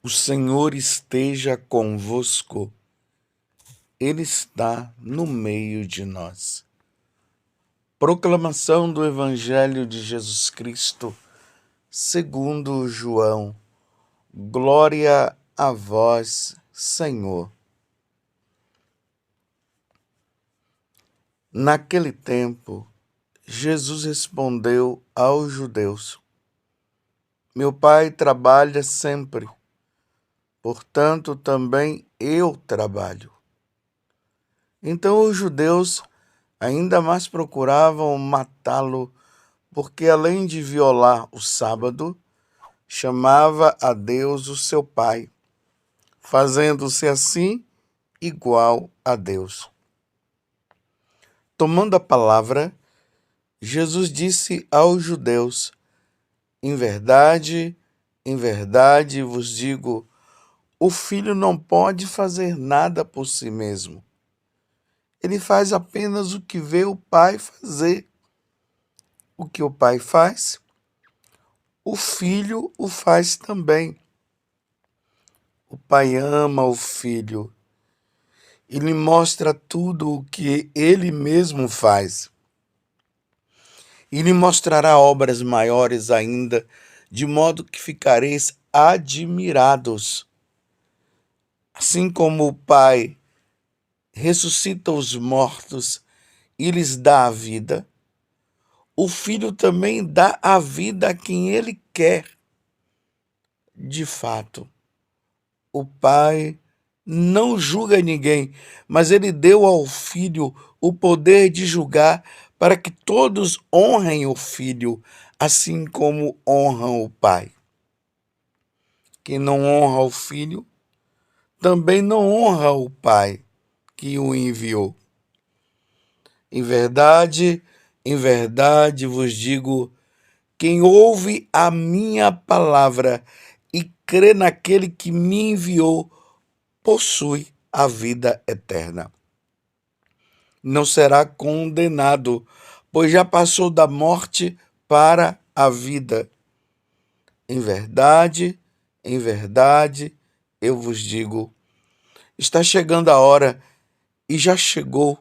O Senhor esteja convosco, Ele está no meio de nós. Proclamação do Evangelho de Jesus Cristo, segundo João. Glória a vós, Senhor. Naquele tempo, Jesus respondeu aos judeus: Meu Pai trabalha sempre, portanto também eu trabalho. Então os judeus ainda mais procuravam matá-lo, porque além de violar o sábado, chamava a Deus o seu Pai, fazendo-se assim igual a Deus. Tomando a palavra, Jesus disse aos judeus: em verdade vos digo, o Filho não pode fazer nada por si mesmo. Ele faz apenas o que vê o Pai fazer. O que o Pai faz, o Filho o faz também. O Pai ama o Filho e lhe mostra tudo o que ele mesmo faz. E lhe mostrará obras maiores ainda, de modo que ficareis admirados. Assim como o Pai ressuscita os mortos e lhes dá a vida, o Filho também dá a vida a quem ele quer. De fato, o Pai não julga ninguém, mas ele deu ao Filho o poder de julgar para que todos honrem o Filho, assim como honram o Pai. Quem não honra o Filho, também não honra o Pai que o enviou. Em verdade vos digo, quem ouve a minha palavra e crê naquele que me enviou, possui a vida eterna. Não será condenado, pois já passou da morte para a vida. Em verdade, eu vos digo, está chegando a hora, e já chegou,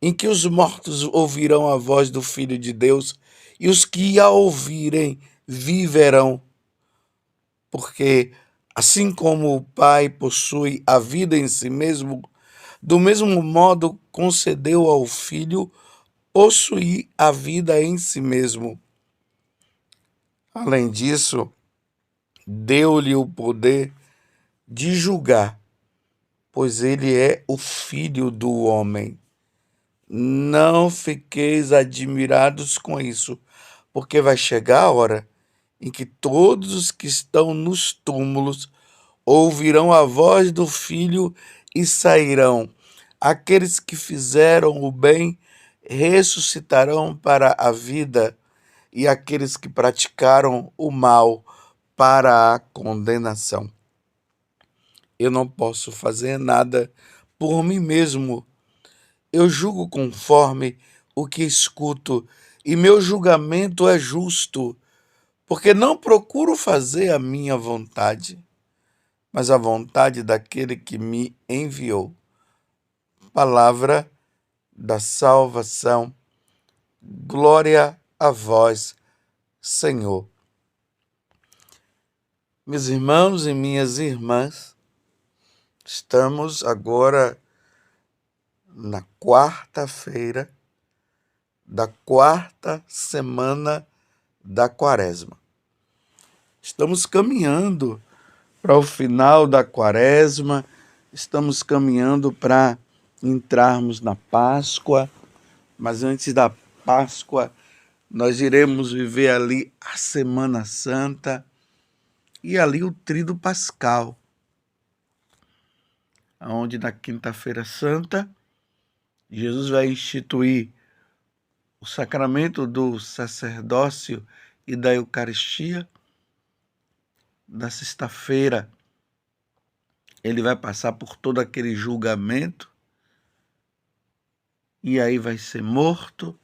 em que os mortos ouvirão a voz do Filho de Deus, e os que a ouvirem viverão. Porque, assim como o Pai possui a vida em si mesmo, do mesmo modo concedeu ao Filho possuir a vida em si mesmo. Além disso, deu-lhe o poder de julgar, pois ele é o Filho do homem. Não fiqueis admirados com isso, porque vai chegar a hora em que todos os que estão nos túmulos ouvirão a voz do Filho e sairão. Aqueles que fizeram o bem ressuscitarão para a vida, e aqueles que praticaram o mal para a condenação. Eu não posso fazer nada por mim mesmo. Eu julgo conforme o que escuto, e meu julgamento é justo, porque não procuro fazer a minha vontade, mas a vontade daquele que me enviou. Palavra da salvação. Glória a vós, Senhor. Meus irmãos e minhas irmãs, estamos agora na quarta-feira da quarta semana da Quaresma. Estamos caminhando para o final da Quaresma, estamos caminhando para entrarmos na Páscoa, mas antes da Páscoa nós iremos viver ali a Semana Santa e ali o Tríduo Pascal, onde na Quinta-feira Santa Jesus vai instituir o sacramento do sacerdócio e da Eucaristia. Na sexta-feira, ele vai passar por todo aquele julgamento e aí vai ser morto.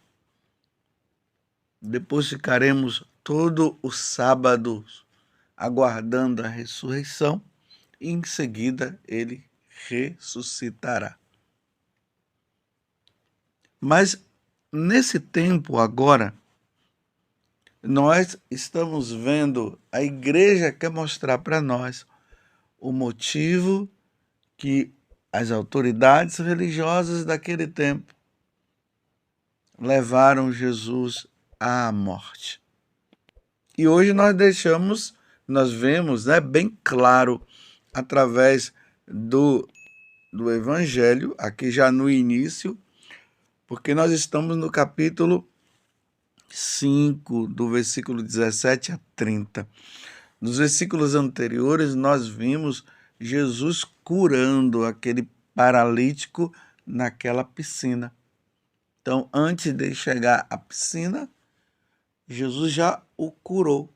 Depois ficaremos todo o sábado aguardando a ressurreição e em seguida ele ressuscitará. Mas nesse tempo agora, nós estamos vendo, a igreja quer mostrar para nós o motivo que as autoridades religiosas daquele tempo levaram Jesus à morte. E hoje nós vemos, né, bem claro, através do Evangelho, aqui já no início, porque nós estamos no capítulo 5, do versículo 17 a 30. Nos versículos anteriores, nós vimos Jesus curando aquele paralítico naquela piscina. Então, antes de chegar à piscina, Jesus já o curou.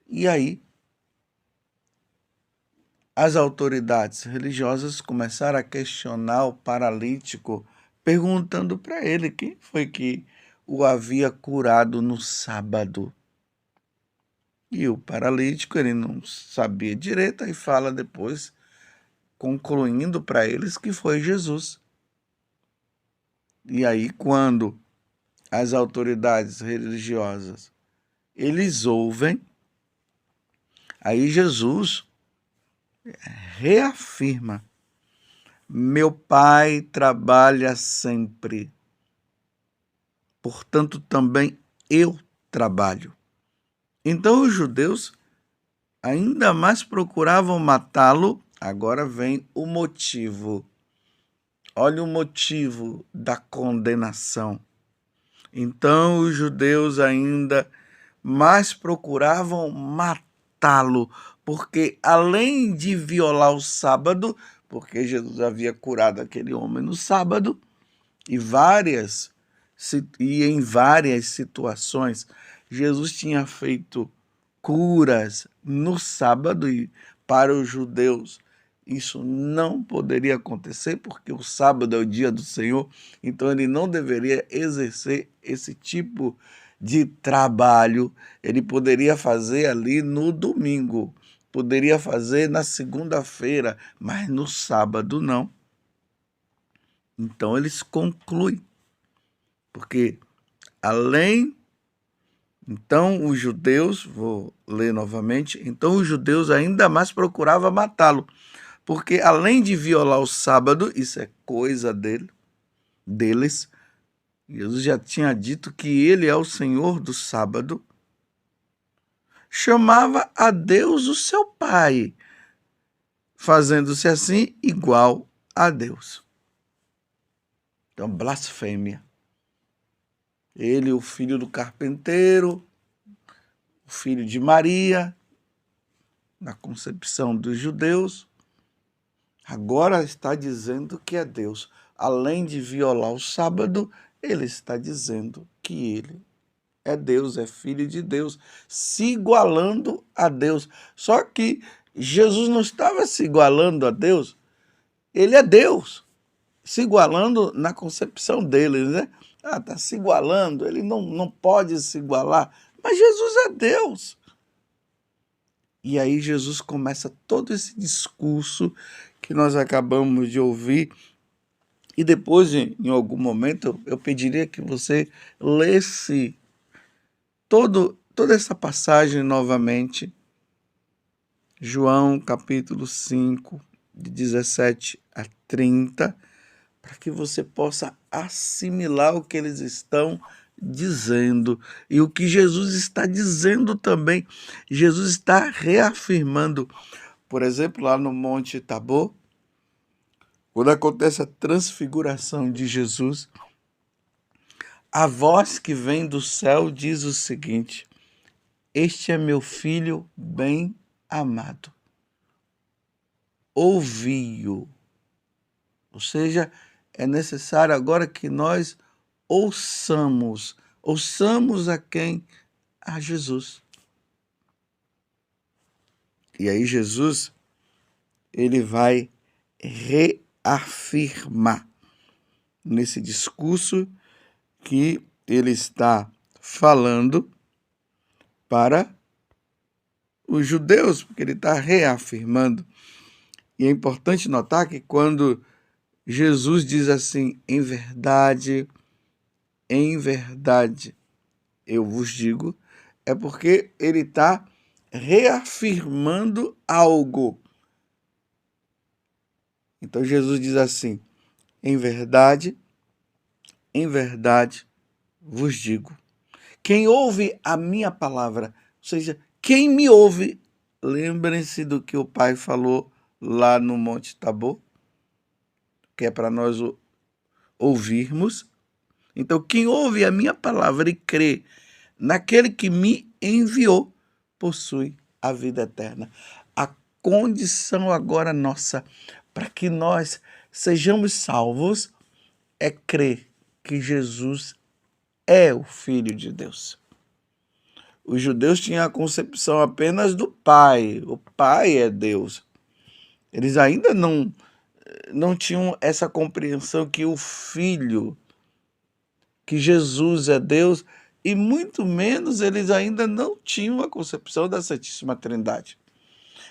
E aí, as autoridades religiosas começaram a questionar o paralítico, perguntando para ele quem foi que o havia curado no sábado. E o paralítico, ele não sabia direito, e fala depois, concluindo para eles que foi Jesus. E aí, quando as autoridades religiosas, eles ouvem, aí Jesus reafirma: meu Pai trabalha sempre, portanto também eu trabalho. Então os judeus ainda mais procuravam matá-lo. Agora vem o motivo. Olha o motivo da condenação. Então os judeus ainda mais procuravam matá-lo, porque além de violar o sábado, porque Jesus havia curado aquele homem no sábado, e em várias situações, Jesus tinha feito curas no sábado, e para os judeus isso não poderia acontecer, porque o sábado é o dia do Senhor, então ele não deveria exercer esse tipo de trabalho. Ele poderia fazer ali no domingo, poderia fazer na segunda-feira, mas no sábado não. Então eles concluem, porque então os judeus, vou ler novamente, então os judeus ainda mais procuravam matá-lo, porque além de violar o sábado, isso é coisa deles, Jesus já tinha dito que ele é o Senhor do sábado, chamava a Deus o seu Pai, fazendo-se assim igual a Deus. Então, blasfêmia. Ele, o filho do carpinteiro, o filho de Maria, na concepção dos judeus, agora está dizendo que é Deus. Além de violar o sábado, ele está dizendo que ele é Deus, é filho de Deus, se igualando a Deus. Só que Jesus não estava se igualando a Deus, ele é Deus, se igualando na concepção deles, né? Está se igualando, ele não pode se igualar, mas Jesus é Deus. E aí Jesus começa todo esse discurso que nós acabamos de ouvir. E depois, em algum momento, eu pediria que você lesse toda essa passagem novamente. João capítulo 5, de 17 a 30, para que você possa assimilar o que eles estão dizendo e o que Jesus está dizendo também. Jesus está reafirmando, por exemplo, lá no Monte Tabor, quando acontece a transfiguração de Jesus, a voz que vem do céu diz o seguinte: este é meu filho bem amado, ouvi-o. Ou seja, é necessário agora que nós ouçamos a quem? A Jesus. E aí Jesus, ele vai reafirmar nesse discurso que ele está falando para os judeus, porque ele está reafirmando. E é importante notar que quando Jesus diz assim, em verdade, eu vos digo, é porque ele está reafirmando algo. Então Jesus diz assim, em verdade, vos digo. Quem ouve a minha palavra, ou seja, quem me ouve, lembrem-se do que o Pai falou lá no Monte Tabor, que é para nós ouvirmos. Então, quem ouve a minha palavra e crê naquele que me enviou, possui a vida eterna. A condição agora nossa para que nós sejamos salvos é crer que Jesus é o Filho de Deus. Os judeus tinham a concepção apenas do Pai. O Pai é Deus. Eles ainda não tinham essa compreensão que o Filho, que Jesus é Deus, e muito menos eles ainda não tinham a concepção da Santíssima Trindade.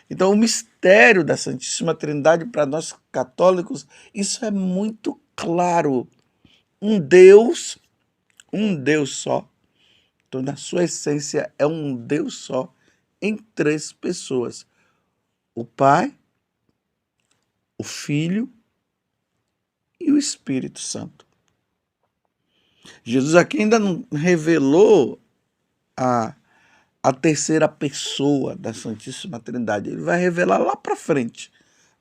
Então, o mistério da Santíssima Trindade para nós católicos, isso é muito claro. Um Deus só. Então, na sua essência, é um Deus só em 3 pessoas. O Pai, o Filho e o Espírito Santo. Jesus aqui ainda não revelou a terceira pessoa da Santíssima Trindade. Ele vai revelar lá para frente.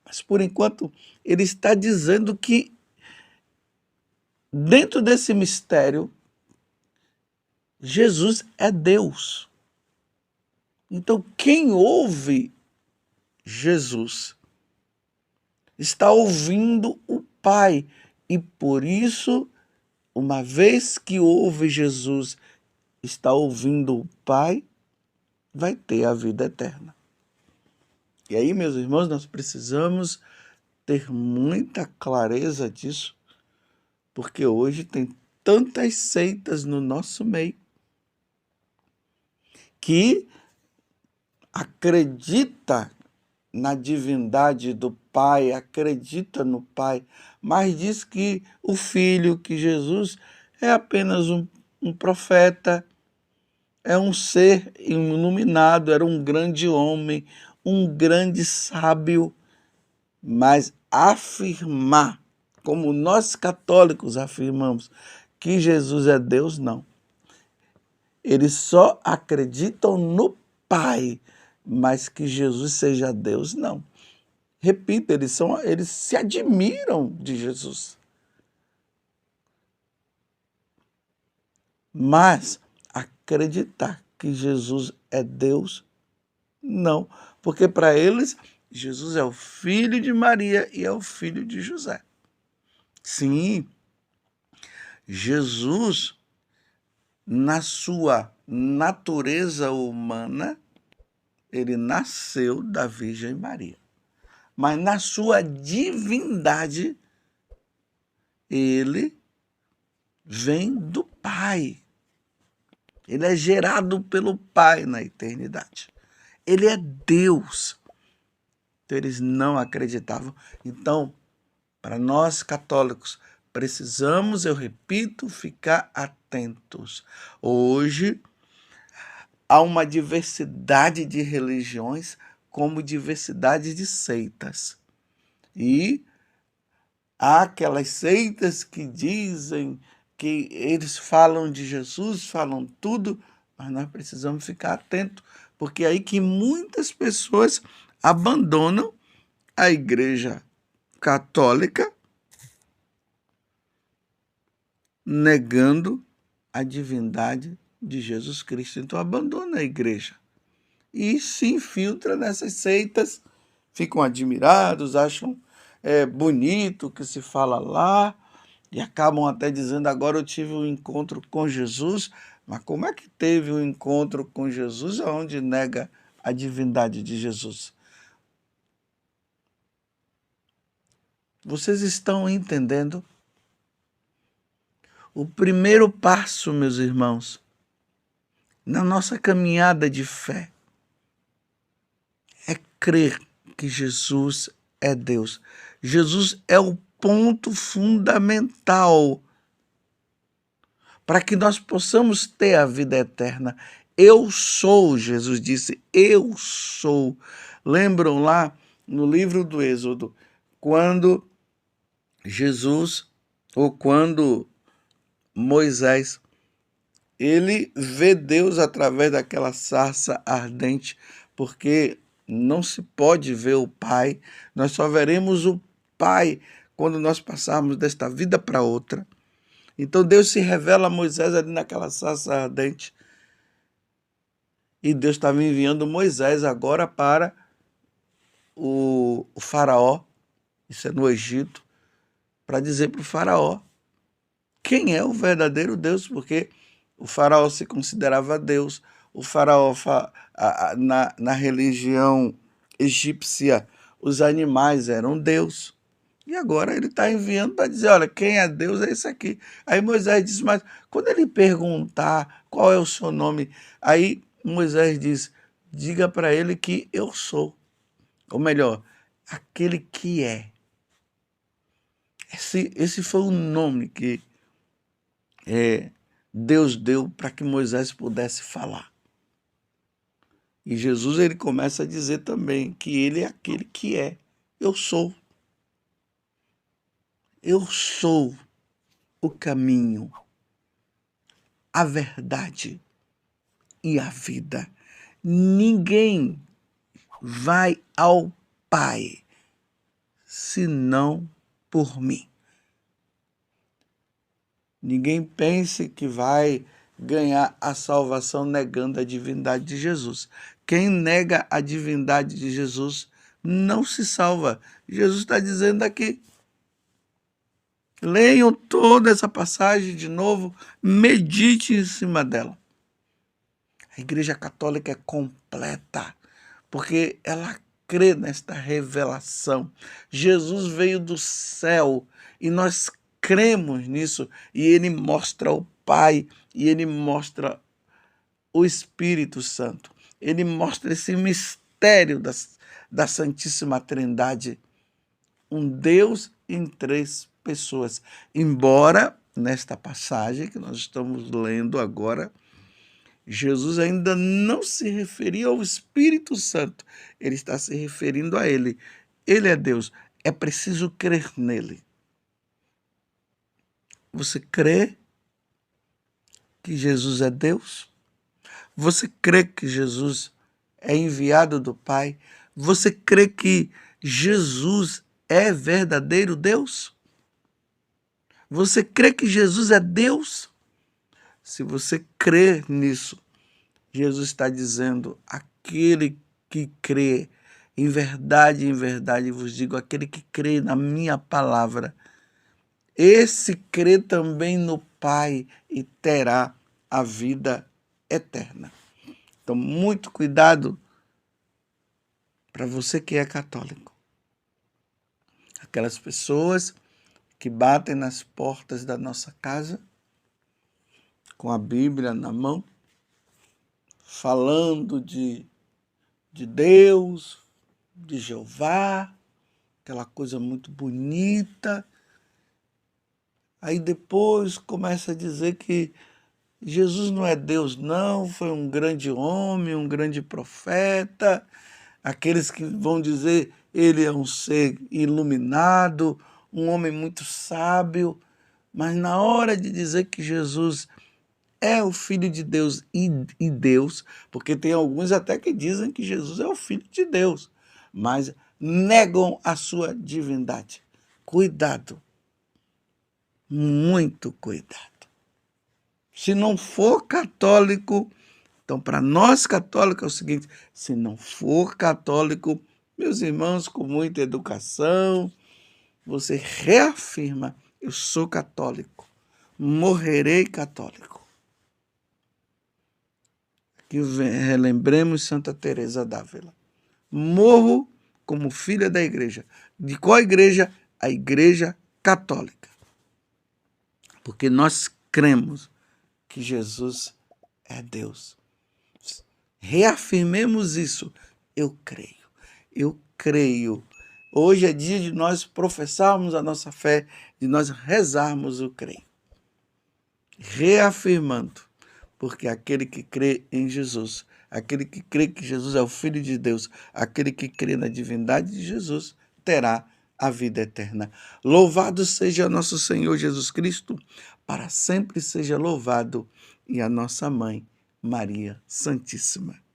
Mas, por enquanto, ele está dizendo que dentro desse mistério, Jesus é Deus. Então, quem ouve Jesus está ouvindo o Pai. E por isso, uma vez que ouve Jesus, está ouvindo o Pai, vai ter a vida eterna. E aí, meus irmãos, nós precisamos ter muita clareza disso, porque hoje tem tantas seitas no nosso meio que acredita na divindade do Pai, acredita no Pai, mas diz que o Filho, que Jesus, é apenas um profeta, é um ser iluminado, era um grande homem, um grande sábio, mas afirmar, como nós católicos afirmamos, que Jesus é Deus, não. Eles só acreditam no Pai, mas que Jesus seja Deus, não. Repito, eles se admiram de Jesus. Mas acreditar que Jesus é Deus, não. Porque para eles, Jesus é o filho de Maria e é o filho de José. Sim, Jesus, na sua natureza humana, ele nasceu da Virgem Maria. Mas na sua divindade, ele vem do Pai. Ele é gerado pelo Pai na eternidade. Ele é Deus. Então, eles não acreditavam. Então, para nós católicos, precisamos, eu repito, ficar atentos. Hoje, há uma diversidade de religiões, como diversidade de seitas. E há aquelas seitas que dizem que eles falam de Jesus, falam tudo, mas nós precisamos ficar atentos, porque é aí que muitas pessoas abandonam a Igreja Católica, negando a divindade de Jesus Cristo. Então abandona a igreja e se infiltra nessas seitas, ficam admirados, acham bonito o que se fala lá, e acabam até dizendo, agora eu tive um encontro com Jesus. Mas como é que teve um encontro com Jesus onde nega a divindade de Jesus? Vocês estão entendendo? O primeiro passo, meus irmãos, na nossa caminhada de fé, crer que Jesus é Deus. Jesus é o ponto fundamental para que nós possamos ter a vida eterna. Eu sou, Jesus disse, eu sou. Lembram lá no livro do Êxodo, quando Jesus, ou quando Moisés, ele vê Deus através daquela sarça ardente, porque não se pode ver o Pai, nós só veremos o Pai quando nós passarmos desta vida para outra. Então Deus se revela a Moisés ali naquela sarça ardente, e Deus estava enviando Moisés agora para o faraó, isso é no Egito, para dizer para o faraó quem é o verdadeiro Deus, porque o faraó se considerava Deus. O faraó, na religião egípcia, os animais eram Deus. E agora ele está enviando para dizer, olha, quem é Deus é esse aqui. Aí Moisés disse, mas quando ele perguntar qual é o seu nome, aí Moisés diz, diga para ele que eu sou. Ou melhor, aquele que é. Esse foi o nome que Deus deu para que Moisés pudesse falar. E Jesus ele começa a dizer também que ele é aquele que é. Eu sou. Eu sou o caminho, a verdade e a vida. Ninguém vai ao Pai senão por mim. Ninguém pense que vai ganhar a salvação negando a divindade de Jesus. Quem nega a divindade de Jesus não se salva. Jesus está dizendo aqui. Leiam toda essa passagem de novo, medite em cima dela. A Igreja Católica é completa, porque ela crê nesta revelação. Jesus veio do céu e nós cremos nisso, e ele mostra o Pai, e ele mostra o Espírito Santo. Ele mostra esse mistério da Santíssima Trindade, um Deus em três pessoas. Embora, nesta passagem que nós estamos lendo agora, Jesus ainda não se referia ao Espírito Santo, ele está se referindo a ele. Ele é Deus, é preciso crer nele. Você crê que Jesus é Deus? Você crê que Jesus é enviado do Pai? Você crê que Jesus é verdadeiro Deus? Você crê que Jesus é Deus? Se você crê nisso, Jesus está dizendo, aquele que crê, em verdade vos digo, aquele que crê na minha palavra, esse crê também no Pai e terá a vida eterna. Então, muito cuidado para você que é católico. Aquelas pessoas que batem nas portas da nossa casa com a Bíblia na mão, falando de Deus, de Jeová, aquela coisa muito bonita. Aí depois começa a dizer que Jesus não é Deus, não, foi um grande homem, um grande profeta. Aqueles que vão dizer ele é um ser iluminado, um homem muito sábio. Mas na hora de dizer que Jesus é o Filho de Deus e Deus, porque tem alguns até que dizem que Jesus é o Filho de Deus, mas negam a sua divindade. Cuidado, muito cuidado. Se não for católico, então para nós católicos é o seguinte, se não for católico, meus irmãos, com muita educação, você reafirma, eu sou católico, morrerei católico. Que relembremos Santa Teresa d'Ávila. Morro como filha da igreja. De qual igreja? A Igreja Católica. Porque nós cremos que Jesus é Deus. Reafirmemos isso. Eu creio. eu creio. Hoje é dia de nós professarmos a nossa fé, de nós rezarmos o creio. Reafirmando, porque aquele que crê em Jesus, aquele que crê que Jesus é o Filho de Deus, aquele que crê na divindade de Jesus, terá a vida eterna. Louvado seja nosso Senhor Jesus Cristo, para sempre seja louvado, e a nossa Mãe, Maria Santíssima.